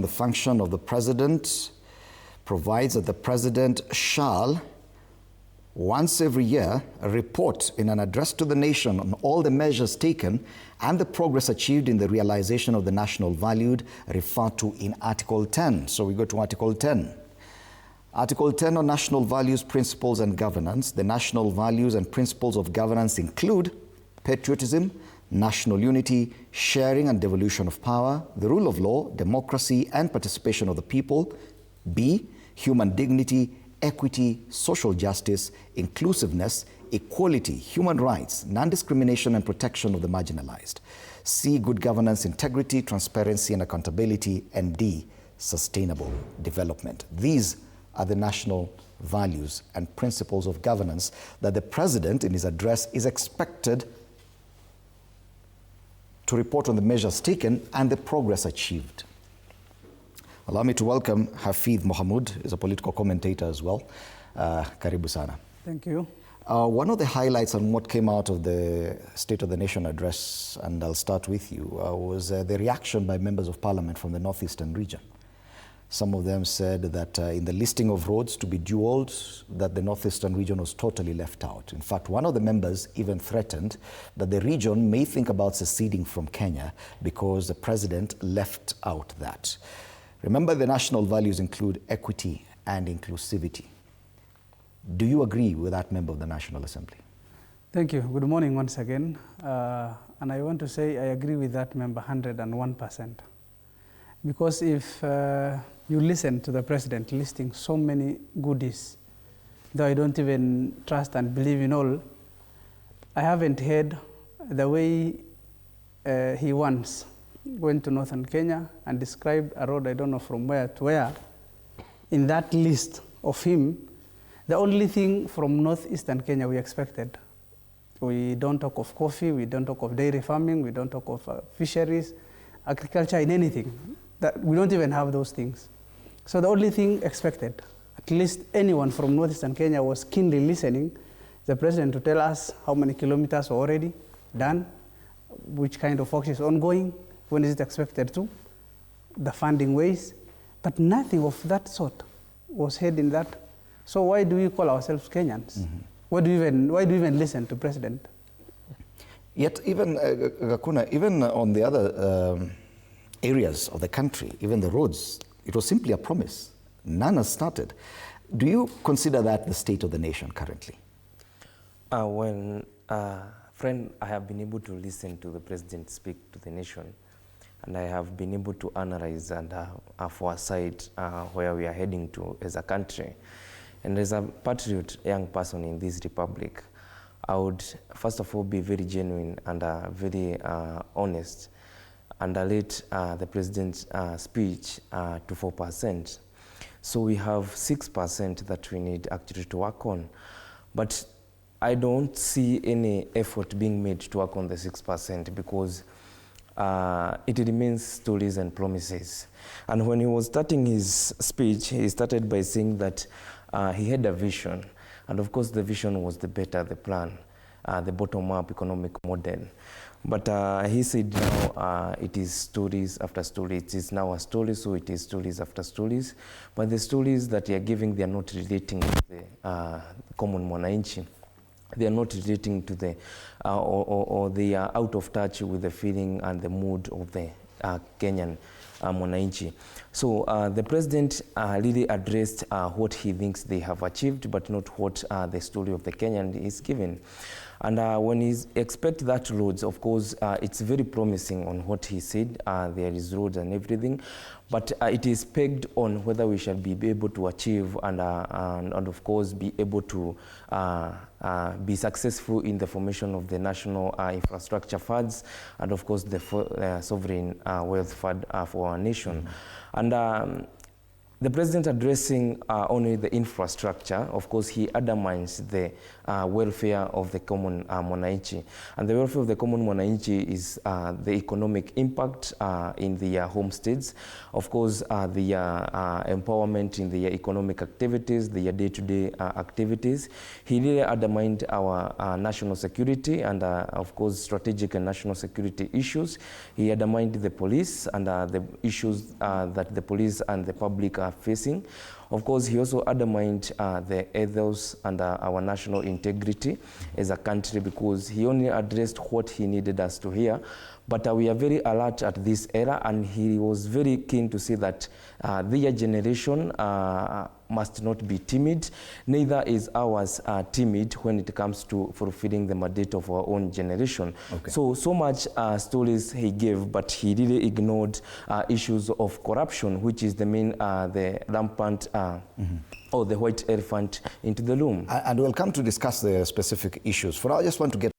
the function of the President provides that the President shall, once every year, report in an address to the nation on all the measures taken and the progress achieved in the realization of the national values referred to in Article 10. So we go to Article 10. Article 10 on national values, principles, and governance. The national values and principles of governance include patriotism, national unity, sharing and devolution of power, the rule of law, democracy, and participation of the people. B, human dignity, equity, social justice, inclusiveness, equality, human rights, non-discrimination and protection of the marginalized. C, good governance, integrity, transparency and accountability. And D, sustainable development. These are the national values and principles of governance that the President in his address is expected to report on the measures taken and the progress achieved. Allow me to welcome Hafidh Mohamud, who is a political commentator as well. Karibu sana. Thank you. One of the highlights on what came out of the State of the Nation address, and I'll start with you, was the reaction by members of parliament from the northeastern region. Some of them said that in the listing of roads to be dualled, that the northeastern region was totally left out. In fact, one of the members even threatened that the region may think about seceding from Kenya because the President left out that. Remember, the national values include equity and inclusivity. Do you agree with that member of the National Assembly? Thank you. Good morning once again. And I want to say I agree with that member 101%. Because if you listen to the President listing so many goodies, though I don't even trust and believe in all, I haven't heard the way he once went to northern Kenya and described a road, I don't know from where to where. In that list of him, the only thing from northeastern Kenya we expected, we don't talk of coffee, we don't talk of dairy farming, we don't talk of fisheries, agriculture, in anything. That we don't even have those things. So the only thing expected, at least anyone from northeastern Kenya was keenly listening, the President to tell us how many kilometers were already done, which kind of work is ongoing, when is it expected to, the funding ways, but nothing of that sort was heard in that. So why do we call ourselves Kenyans? Mm-hmm. Why do we even listen to President? Yet even, Gakuna, even on the other areas of the country, even the roads, it was simply a promise. None has started. Do you consider that the state of the nation currently? Friend, I have been able to listen to the President speak to the nation, and I have been able to analyze and foresight where we are heading to as a country. And as a patriot young person in this republic, I would first of all be very genuine and very honest and relate the President's speech to 4%. So we have 6% that we need actually to work on. But I don't see any effort being made to work on the 6% because it remains stories and promises. And when he was starting his speech, he started by saying that he had a vision. And of course the vision was the plan, the bottom-up economic model. But he said now it is stories after stories. It is now a story, so it is stories after stories. But the stories that they are giving, they are not relating to the common mwananchi. They are not relating to the, or they are out of touch with the feeling and the mood of the Kenyan mwananchi. So the President really addressed what he thinks they have achieved, but not what the story of the Kenyan is given. And when he expects that roads, of course, it's very promising on what he said. There is roads and everything, but it is pegged on whether we shall be able to achieve and of course be able to be successful in the formation of the national infrastructure funds and of course the sovereign wealth fund for our nation. Mm-hmm. And The president addressing only the infrastructure, of course, he undermines the welfare of the common mwananchi. And the welfare of the common mwananchi is the economic impact in the homesteads, of course, the empowerment in the economic activities, the day-to-day activities. He really undermined our national security and, of course, strategic and national security issues. He undermined the police and the issues that the police and the public are facing. Of course, he also undermined the ethos and our national integrity as a country, because he only addressed what he needed us to hear. But we are very alert at this era, and he was very keen to say that their generation must not be timid, neither is ours timid when it comes to fulfilling the mandate of our own generation. Okay. So much stories he gave, but he really ignored issues of corruption, which is the main, the rampant or the white elephant into the room. And we'll come to discuss the specific issues. For now, I just want to get